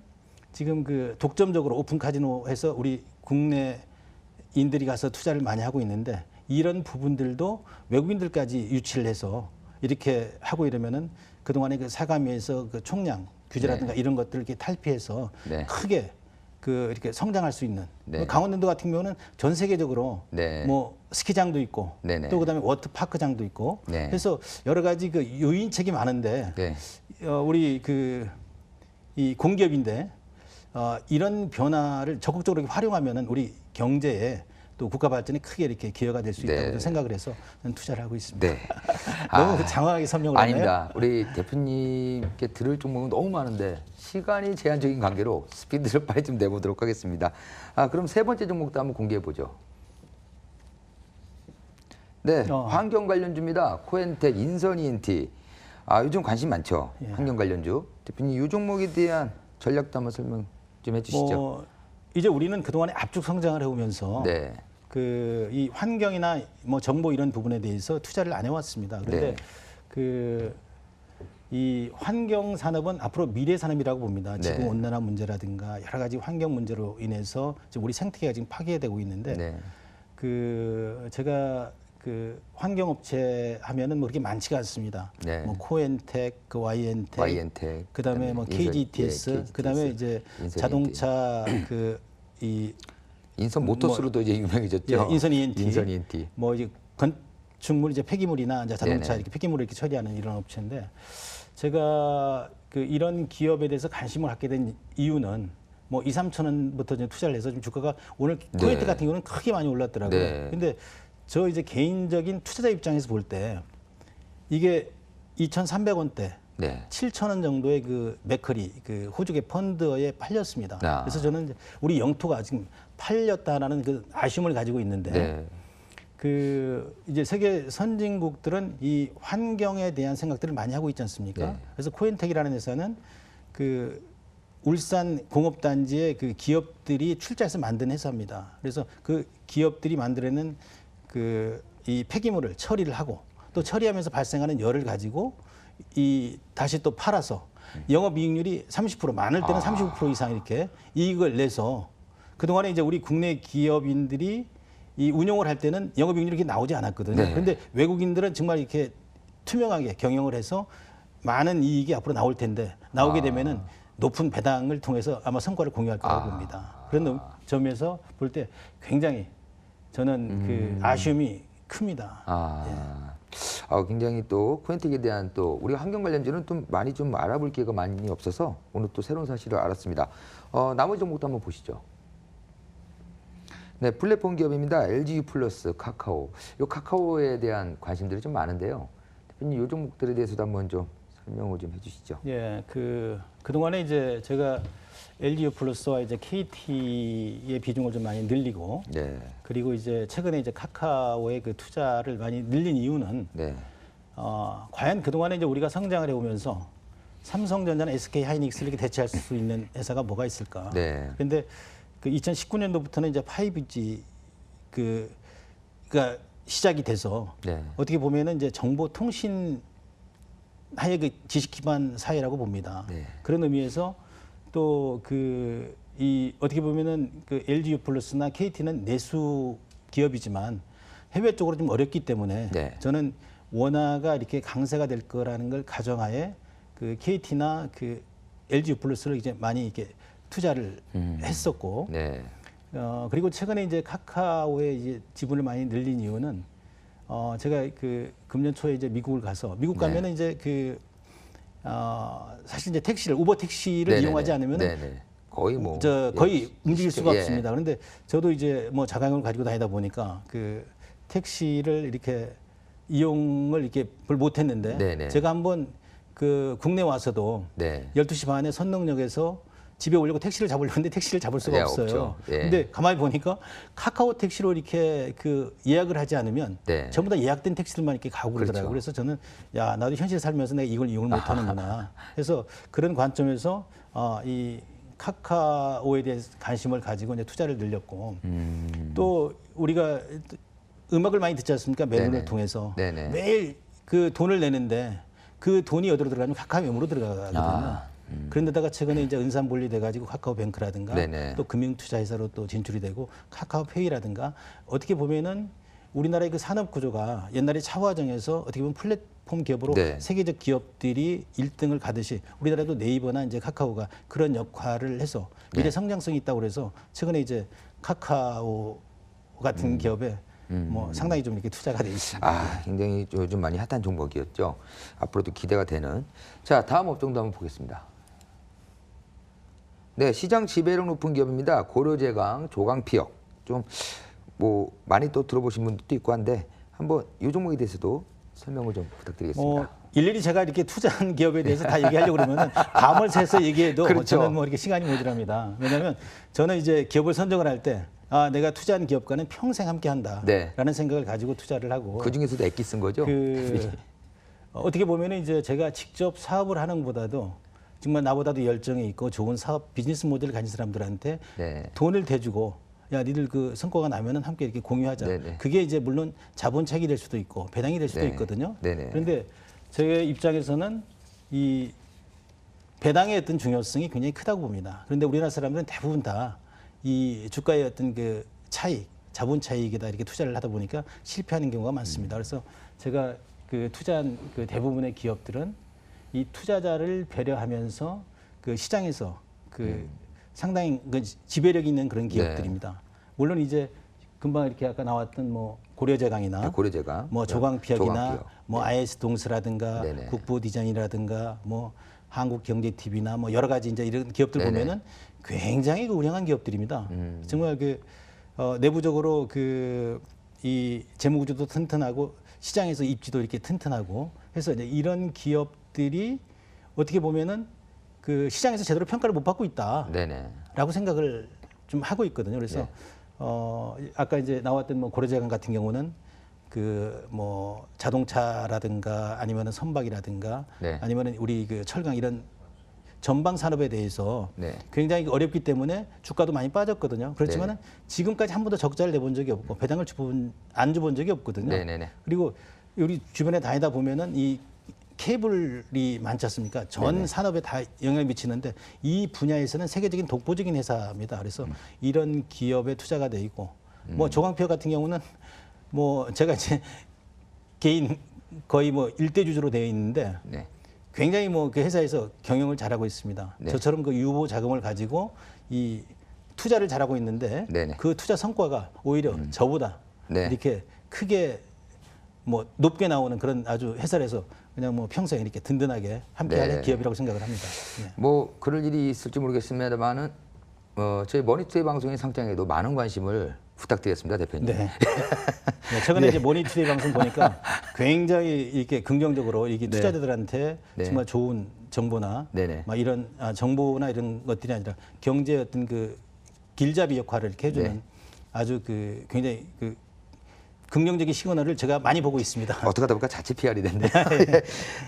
지금 그 독점적으로 오픈 카지노해서 우리 국내인들이 가서 투자를 많이 하고 있는데 이런 부분들도 외국인들까지 유치를 해서 이렇게 하고 이러면은 그동안에 그 사가미에서 그 총량 규제라든가 이런 것들을 이렇게 탈피해서 네. 크게 그 이렇게 성장할 수 있는 네. 강원랜드 같은 경우는 전 세계적으로 네. 뭐 스키장도 있고 네네. 또 그다음에 워터파크장도 있고 네. 그래서 여러 가지 그 요인책이 많은데 네. 우리 그 이 공기업인데 이런 변화를 적극적으로 이렇게 활용하면은 우리 경제에 또 국가 발전에 크게 이렇게 기여가 될 수 있다고 네. 생각을 해서 저는 투자를 하고 있습니다. 네. 너무 장황하게 설명을 했나요? 아닙니다. 우리 대표님께 들을 종목은 너무 많은데 시간이 제한적인 관계로 스피드를 빨리 좀 내보도록 하겠습니다. 그럼 세 번째 종목도 한번 공개해 보죠. 네, 환경 관련주입니다. 코엔텍, 인선 ENT. 요즘 관심 많죠. 예. 환경 관련주. 대표님 이 종목에 대한 전략도 한번 설명 좀 해주시죠. 이제 우리는 그동안에 압축 성장을 해오면서 네. 그 이 환경이나 뭐 정보 이런 부분에 대해서 투자를 안 해왔습니다. 그런데 네. 그 이 환경 산업은 앞으로 미래 산업이라고 봅니다. 지구 네. 온난화 문제라든가 여러 가지 환경 문제로 인해서 지금 우리 생태계가 지금 파괴되고 있는데 네. 그 제가 그 환경업체 하면은 뭐 그렇게 많지가 않습니다. 네. 뭐 코엔텍, 그 와이엔텍, YN텍, 그다음에 뭐 인선, KGTS, 예, KGTS, 그다음에 이제 인선 자동차 그 이 인선 모터스로도 이제 유명해졌죠. 예, 인선 ENT, 인선 ENT. 뭐 이제 건축물 이제 폐기물이나 이제 자동차 네네. 이렇게 폐기물을 이렇게 처리하는 이런 업체인데 제가 그 이런 기업에 대해서 관심을 갖게 된 이유는 뭐 2, 3천 원부터 이제 투자를 해서 지금 주가가 오늘 코엔텍 네. 같은 경우는 크게 많이 올랐더라고요. 네. 근데 저 이제 개인적인 투자자 입장에서 볼 때 이게 2,300원대 네. 7,000원 정도의 그 맥커리 그 호주계 펀드에 팔렸습니다. 그래서 저는 이제 우리 영토가 지금 팔렸다라는 그 아쉬움을 가지고 있는데 네. 그 이제 세계 선진국들은 이 환경에 대한 생각들을 많이 하고 있지 않습니까? 네. 그래서 코엔텍이라는 회사는 그 울산 공업단지의 그 기업들이 출자해서 만든 회사입니다. 그래서 그 기업들이 만들어낸 그 이 폐기물을 처리를 하고 또 처리하면서 발생하는 열을 가지고 이 다시 또 팔아서 영업이익률이 30% 많을 때는 35% 이상 이렇게 이익을 내서 그동안에 이제 우리 국내 기업인들이 이 운영을 할 때는 영업이익률이 이렇게 나오지 않았거든요. 네. 그런데 외국인들은 정말 이렇게 투명하게 경영을 해서 많은 이익이 앞으로 나올 텐데 나오게 되면은 높은 배당을 통해서 아마 성과를 공유할 거라고 봅니다. 그런 점에서 볼 때 굉장히 저는 그 아쉬움이 큽니다. 굉장히 또 코엔텍에 대한 또 우리가 환경 관련주는 또 많이 좀 알아볼 기회가 많이 없어서 오늘 또 새로운 사실을 알았습니다. 나머지 종목도 한번 보시죠. 네, 플랫폼 기업입니다. LGU 플러스, 카카오. 이 카카오에 대한 관심들이 좀 많은데요. 대표님 이 종목들에 대해서도 한번 좀 설명을 좀 해주시죠. 예, 그동안에 이제 제가 LGU 플러스와 이제 KT의 비중을 좀 많이 늘리고 네. 그리고 이제 최근에 이제 카카오의 그 투자를 많이 늘린 이유는 네. 과연 그동안에 이제 우리가 성장을 해오면서 삼성전자나 SK 하이닉스를 이렇게 대체할 수 있는 회사가 뭐가 있을까? 네. 그런데 그 2019년도부터는 이제 5G 그가 시작이 돼서 네. 어떻게 보면은 이제 정보통신 하의 그 지식 기반 사회라고 봅니다. 네. 그런 의미에서 또 이 어떻게 보면은 그 LGU 플러스나 KT는 내수 기업이지만 해외 쪽으로 좀 어렵기 때문에 네. 저는 원화가 이렇게 강세가 될 거라는 걸 가정하에 그 KT나 그 LGU 플러스를 이제 많이 이렇게 투자를 했었고 네. 그리고 최근에 이제 카카오의 이제 지분을 많이 늘린 이유는 제가 그 금년 초에 이제 미국을 가서 미국 가면은 이제 사실 이제 우버 택시를 네네네. 이용하지 않으면 네네. 거의 뭐 거의 움직일 수가 예. 없습니다. 그런데 저도 이제 뭐 자가용을 가지고 다니다 보니까 그 택시를 이렇게 이용을 이렇게 별 못했는데 네네. 제가 한번 그 국내 와서도 네. 12시 반에 선릉역에서 집에 오려고 택시를 잡으려고 하는데 택시를 잡을 수가 예, 없어요. 없죠. 예. 근데 가만히 보니까 카카오 택시로 이렇게 그 예약을 하지 않으면 네. 전부 다 예약된 택시들만 이렇게 가고 그러더라고요. 그렇죠. 그래서 저는 야, 나도 현실 살면서 내가 이걸 이용을 못 하는구나. 그래서 그런 관점에서 이 카카오에 대해서 관심을 가지고 이제 투자를 늘렸고 또 우리가 음악을 많이 듣지 않습니까? 멜론을 네네. 통해서 네네. 매일 그 돈을 내는데 그 돈이 어디로 들어가냐면 카카오 멤으로 들어가거든요. 그런데다가 최근에 이제 은산분리 돼가지고 카카오뱅크라든가 네네. 또 금융투자회사로 또 진출이 되고 카카오페이라든가 어떻게 보면은 우리나라의 그 산업 구조가 옛날에 차화정에서 어떻게 보면 플랫폼 기업으로 네. 세계적 기업들이 1등을 가듯이 우리나라도 네이버나 이제 카카오가 그런 역할을 해서 미래 성장성이 있다고 그래서 최근에 이제 카카오 같은 기업에 뭐 상당히 좀 이렇게 투자가 돼 있습니다. 굉장히 요즘 많이 핫한 종목이었죠. 앞으로도 기대가 되는. 자, 다음 업종도 한번 보겠습니다. 네, 시장 지배력 높은 기업입니다. 고려제강, 조강피역. 좀 뭐 많이 또 들어보신 분들도 있고 한데 한번 이 종목에 대해서도 설명을 좀 부탁드리겠습니다. 일일이 제가 이렇게 투자한 기업에 대해서 다 얘기하려고 그러면은 밤을 새서 얘기해도 그렇죠. 저는 뭐 이렇게 시간이 모자랍니다. 왜냐하면 저는 이제 기업을 선정을 할 때 내가 투자한 기업과는 평생 함께한다라는 네. 생각을 가지고 투자를 하고 그 중에서도 액기 쓴 거죠? 어떻게 보면은 이제 제가 직접 사업을 하는 것보다도 정말 나보다도 열정이 있고 좋은 사업 비즈니스 모델을 가진 사람들한테 네. 돈을 대주고 야, 니들 그 성과가 나면은 함께 이렇게 공유하자. 네네. 그게 이제 물론 자본책이 될 수도 있고 배당이 될 수도 네. 있거든요. 네네. 그런데 제 입장에서는 이 배당의 어떤 중요성이 굉장히 크다고 봅니다. 그런데 우리나라 사람들은 대부분 다 이 주가의 어떤 그 차익, 자본 차익에다 이렇게 투자를 하다 보니까 실패하는 경우가 많습니다. 그래서 제가 그 투자한 그 대부분의 기업들은 이 투자자를 배려하면서 그 시장에서 그 상당히 그 지배력 있는 그런 기업들입니다. 물론 이제 금방 이렇게 아까 나왔던 뭐 고려제강이나 네, 고려제강, 뭐 조강피역이나 조강피역. 뭐 IS 동스라든가 네네. 국보디자인이라든가 뭐 한국경제TV나 뭐 여러 가지 이제 이런 기업들 네네. 보면은 굉장히 그 운영한 기업들입니다. 정말 그 내부적으로 그 이 재무구조도 튼튼하고 시장에서 입지도 이렇게 튼튼하고 해서 이제 이런 기업들이 어떻게 보면은 그 시장에서 제대로 평가를 못 받고 있다라고 네네. 생각을 좀 하고 있거든요. 그래서 아까 이제 나왔던 뭐 고려제강 같은 경우는 그 뭐 자동차라든가 아니면은 선박이라든가 네. 아니면은 우리 그 철강 이런 전방 산업에 대해서 네. 굉장히 어렵기 때문에 주가도 많이 빠졌거든요. 그렇지만은 지금까지 한 번도 적자를 내본 적이 없고 배당을 안 줘본 적이 없거든요. 네네네. 그리고 우리 주변에 다니다 보면은 이 케이블이 많지 않습니까? 전 산업에 다 영향을 미치는데 이 분야에서는 세계적인 독보적인 회사입니다. 그래서 이런 기업에 투자가 돼 있고 뭐 조강피어 같은 경우는 뭐 제가 이제 개인 거의 뭐 일대 주주로 되어 있는데 네. 굉장히 뭐 그 회사에서 경영을 잘하고 있습니다. 네. 저처럼 그 유보 자금을 가지고 이 투자를 잘하고 있는데 네네. 그 투자 성과가 오히려 저보다 네. 이렇게 크게 뭐 높게 나오는 그런 아주 회사에서 그냥 뭐 평생 이렇게 든든하게 함께하는 네. 기업이라고 생각을 합니다. 네. 뭐 그럴 일이 있을지 모르겠습니다만은 저희 머니투데이 방송의 상장에도 많은 관심을 부탁드리겠습니다, 대표님. 네. 네, 최근에 이제 모니터리 방송 보니까 굉장히 이렇게 긍정적으로 이게 투자자들한테 네. 정말 좋은 정보나 네네. 막 이런 정보나 이런 것들이 아니라 경제 어떤 그 길잡이 역할을 이렇게 해주는 네. 아주 그 굉장히 그 긍정적인 시그널을 제가 많이 보고 있습니다. 어떻게 하다 보니까 자체 PR이 됐네요.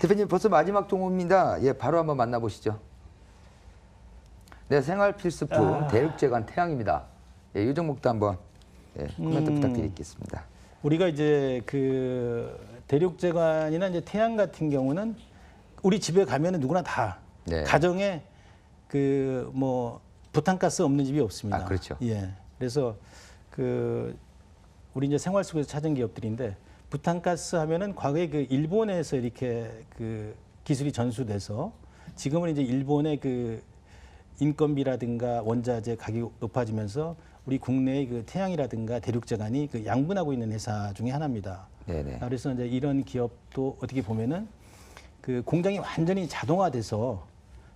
대표님 벌써 마지막 종목입니다. 예, 바로 한번 만나보시죠. 네, 생활 필수품 대륙제관 태양입니다. 예, 이 종목도 한번 코멘트 부탁드리겠습니다. 우리가 이제 그 대륙제관이나 이제 태양 같은 경우는 우리 집에 가면은 누구나 다 네. 가정에 그 뭐 부탄가스 없는 집이 없습니다. 아, 그렇죠. 예. 그래서 그 우리 이제 생활 속에서 찾은 기업들인데 부탄가스 하면은 과거에 그 일본에서 이렇게 그 기술이 전수돼서 지금은 이제 일본의 그 인건비라든가 원자재 가격이 높아지면서 우리 국내의 그 태양이라든가 대륙제관이 그 양분하고 있는 회사 중에 하나입니다. 네네. 그래서 이제 이런 기업도 어떻게 보면은 그 공장이 완전히 자동화돼서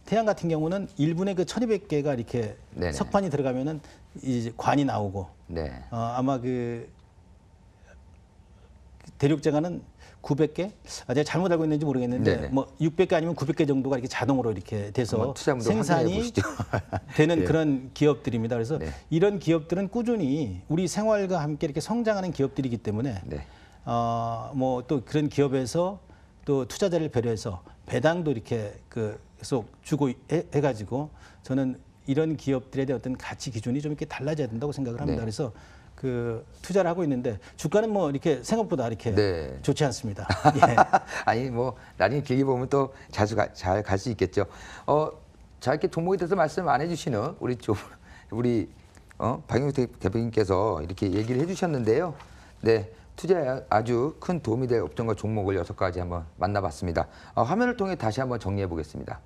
태양 같은 경우는 1분에 그 1,200개가 이렇게 네네. 석판이 들어가면은 이제 관이 나오고 네. 아마 그 대륙제가는 900개? 제가 잘못 알고 있는지 모르겠는데 네네. 뭐 600개 아니면 900개 정도가 이렇게 자동으로 이렇게 돼서 한번 투자자분들 확인해 생산이 보시죠. 되는 네. 그런 기업들입니다. 그래서 네. 이런 기업들은 꾸준히 우리 생활과 함께 이렇게 성장하는 기업들이기 때문에 네. 뭐 또 그런 기업에서 또 투자자를 배려해서 배당도 이렇게 그 계속 주고 해가지고 저는 이런 기업들에 대한 어떤 가치 기준이 좀 이렇게 달라져야 된다고 생각을 합니다. 네. 그래서 그 투자를 하고 있는데 주가는 뭐 이렇게 생각보다 이렇게 네. 좋지 않습니다. 예. 아니 뭐 나중에 길게 보면 또 잘 갈 수 있겠죠. 자 이렇게 종목에 대해서 말씀 안 해주시는 우리 박영수 대표님께서 이렇게 얘기를 해주셨는데요. 네, 투자에 아주 큰 도움이 될 업종과 종목을 6가지 한번 만나봤습니다. 화면을 통해 다시 한번 정리해 보겠습니다.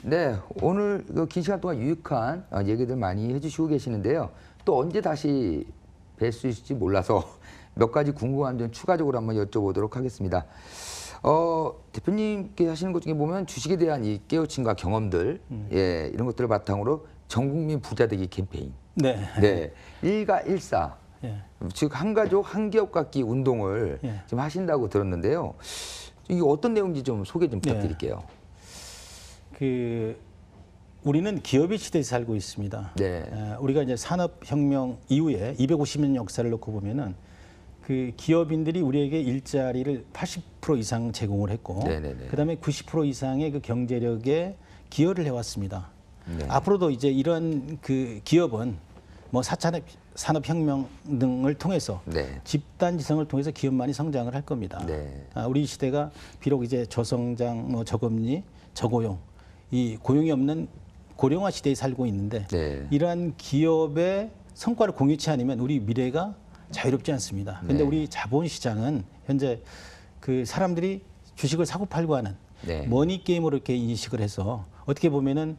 네, 오늘 긴 시간 동안 유익한 얘기들 많이 해주시고 계시는데요. 또 언제 다시 뵐 수 있을지 몰라서 몇 가지 궁금한 점 추가적으로 한번 여쭤보도록 하겠습니다. 대표님께 하시는 것 중에 보면 주식에 대한 이 깨우침과 경험들, 예, 이런 것들을 바탕으로 전국민 부자 되기 캠페인. 네. 네, 일가일사. 예. 즉 한가족 한기업 갖기 운동을 예. 지금 하신다고 들었는데요. 이게 어떤 내용인지 좀 소개 좀 부탁드릴게요. 우리는 기업의 시대에 살고 있습니다. 네. 우리가 이제 산업혁명 이후에 250년 역사를 놓고 보면은 그 기업인들이 우리에게 일자리를 80% 이상 제공을 했고, 네네네. 그다음에 90% 이상의 그 경제력에 기여를 해왔습니다. 네. 앞으로도 이제 이런 그 기업은 뭐 4차 산업혁명 등을 통해서 네. 집단지성을 통해서 기업만이 성장을 할 겁니다. 네. 우리 시대가 비록 이제 저성장, 뭐 저금리, 저고용, 이 고용이 없는 고령화 시대에 살고 있는데 네. 이러한 기업의 성과를 공유치 않으면 우리 미래가 자유롭지 않습니다. 그런데 네. 우리 자본시장은 현재 그 사람들이 주식을 사고 팔고 하는 네. 머니 게임으로 이렇게 인식을 해서 어떻게 보면은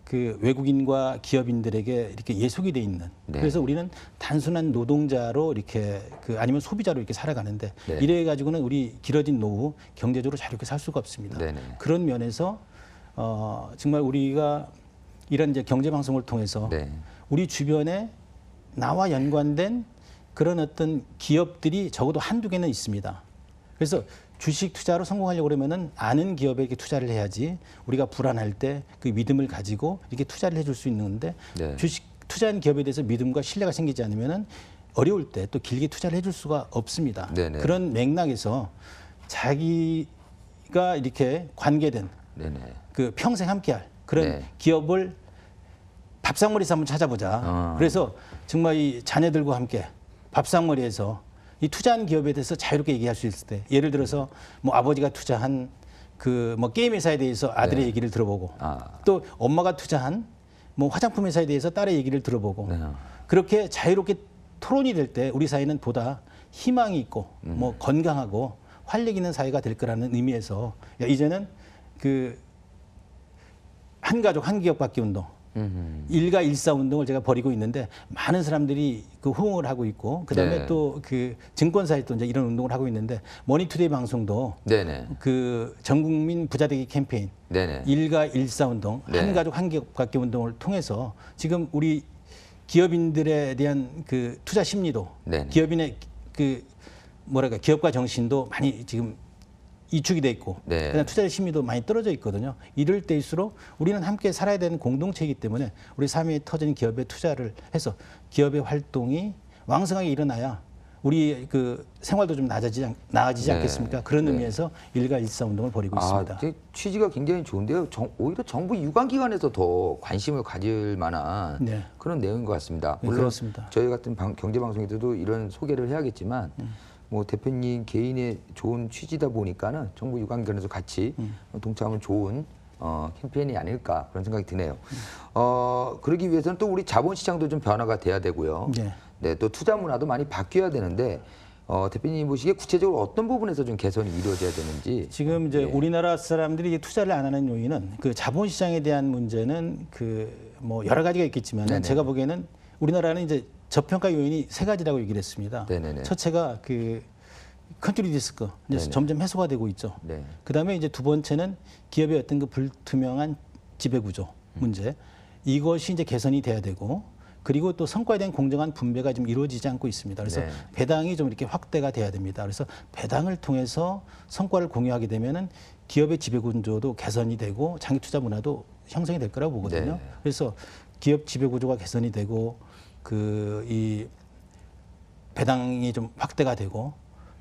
그 외국인과 기업인들에게 이렇게 예속이 돼 있는. 네. 그래서 우리는 단순한 노동자로 이렇게 아니면 소비자로 이렇게 살아가는데 네. 이래 가지고는 우리 길어진 노후 경제적으로 자유롭게 살 수가 없습니다. 네네. 그런 면에서 정말 우리가 이런 이제 경제 방송을 통해서 네. 우리 주변에 나와 연관된 그런 어떤 기업들이 적어도 한두 개는 있습니다. 그래서 주식 투자로 성공하려고 그러면은 아는 기업에게 투자를 해야지 우리가 불안할 때 그 믿음을 가지고 이렇게 투자를 해줄 수 있는데 네. 주식 투자한 기업에 대해서 믿음과 신뢰가 생기지 않으면은 어려울 때 또 길게 투자를 해줄 수가 없습니다. 네네. 그런 맥락에서 자기가 이렇게 관계된 네네. 그 평생 함께할 그런 네. 기업을 밥상머리에서 한번 찾아보자. 그래서 정말 이 자녀들과 함께 밥상머리에서 이 투자한 기업에 대해서 자유롭게 얘기할 수 있을 때, 예를 들어서 뭐 아버지가 투자한 그 뭐 게임 회사에 대해서 아들의 네. 얘기를 들어보고, 아. 또 엄마가 투자한 뭐 화장품 회사에 대해서 딸의 얘기를 들어보고, 네. 그렇게 자유롭게 토론이 될 때 우리 사회는 보다 희망이 있고 뭐 건강하고 활력 있는 사회가 될 거라는 의미에서 이제는 그 한가족 한기업 갖기 운동, 일가 일사 운동을 제가 벌이고 있는데 많은 사람들이 그 호응을 하고 있고 그다음에 네. 또 그 증권사에 또 이제 이런 운동을 하고 있는데 머니투데이 방송도 네네. 그 전국민 부자되기 캠페인 네네. 일가 일사 운동, 네. 한가족 한기업 갖기 운동을 통해서 지금 우리 기업인들에 대한 그 투자 심리도 네네. 기업인의 그 뭐랄까 기업가 정신도 많이 지금 이축이 돼 있고 네. 그다음 투자의 심리도 많이 떨어져 있거든요. 이럴 때일수록 우리는 함께 살아야 되는 공동체이기 때문에 우리 삶에 터진 기업에 투자를 해서 기업의 활동이 왕성하게 일어나야 우리 그 생활도 좀 나아지지 네. 않겠습니까? 그런 네. 의미에서 일가 일사 운동을 벌이고 있습니다. 이제 취지가 굉장히 좋은데요. 오히려 정부 유관기관에서 더 관심을 가질 만한 네. 그런 내용인 것 같습니다. 네, 물론 그렇습니다. 저희 같은 경제방송에서도 이런 소개를 해야겠지만 뭐 대표님 개인의 좋은 취지다 보니까는 정부 유관기관에서 같이 동참하면 좋은 캠페인이 아닐까 그런 생각이 드네요. 그러기 위해서는 또 우리 자본시장도 좀 변화가 돼야 되고요. 네. 네, 또 투자 문화도 많이 바뀌어야 되는데 대표님 보시기에 구체적으로 어떤 부분에서 좀 개선이 이루어져야 되는지. 지금 이제 예. 우리나라 사람들이 이게 투자를 안 하는 요인은 그 자본시장에 대한 문제는 그 뭐 여러 가지가 있겠지만 네네. 제가 보기에는 우리나라는 이제 저평가 요인이 세 가지라고 얘기를 했습니다. 네네네. 첫째가 그 컨트리 리스크 이제 네네. 점점 해소가 되고 있죠. 네. 그다음에 이제 두 번째는 기업의 어떤 그 불투명한 지배 구조 문제 이것이 이제 개선이 돼야 되고 그리고 또 성과에 대한 공정한 분배가 좀 이루어지지 않고 있습니다. 그래서 네. 배당이 좀 이렇게 확대가 돼야 됩니다. 그래서 배당을 통해서 성과를 공유하게 되면은 기업의 지배 구조도 개선이 되고 장기 투자 문화도 형성이 될 거라고 보거든요. 네. 그래서 기업 지배 구조가 개선이 되고 그 이 배당이 좀 확대가 되고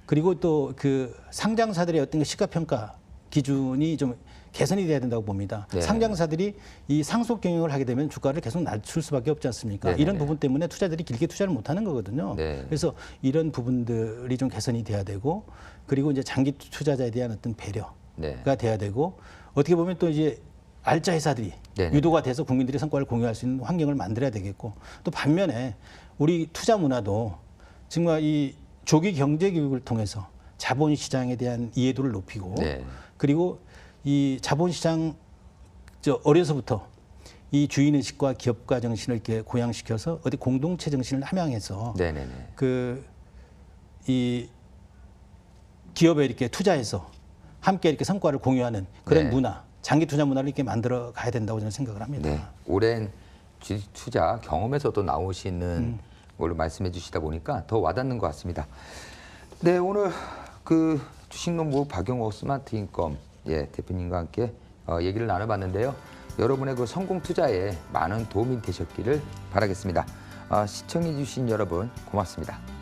그리고 또 그 상장사들의 어떤 그 시가평가 기준이 좀 개선이 돼야 된다고 봅니다. 네. 상장사들이 이 상속 경영을 하게 되면 주가를 계속 낮출 수밖에 없지 않습니까? 네네네. 이런 부분 때문에 투자들이 길게 투자를 못 하는 거거든요. 네. 그래서 이런 부분들이 좀 개선이 돼야 되고 그리고 이제 장기 투자자에 대한 어떤 배려가 네. 돼야 되고 어떻게 보면 또 이제 알짜 회사들이 네네. 유도가 돼서 국민들이 성과를 공유할 수 있는 환경을 만들어야 되겠고 또 반면에 우리 투자 문화도 정말 이 조기 경제 교육을 통해서 자본시장에 대한 이해도를 높이고 네. 그리고 이 자본시장 어려서부터 이 주인의식과 기업가 정신을 이렇게 고양시켜서 어디 공동체 정신을 함양해서 네네네. 그 이 기업에 이렇게 투자해서 함께 이렇게 성과를 공유하는 그런 네. 문화, 장기 투자 문화를 이렇게 만들어 가야 된다고 저는 생각을 합니다. 네. 오랜 주식 투자 경험에서 또 나오시는 걸로 말씀해 주시다 보니까 더 와닿는 것 같습니다. 네, 오늘 그 주식농부 박용호 스마트 인컴 대표님과 함께 얘기를 나눠봤는데요. 여러분의 그 성공 투자에 많은 도움이 되셨기를 바라겠습니다. 시청해 주신 여러분 고맙습니다.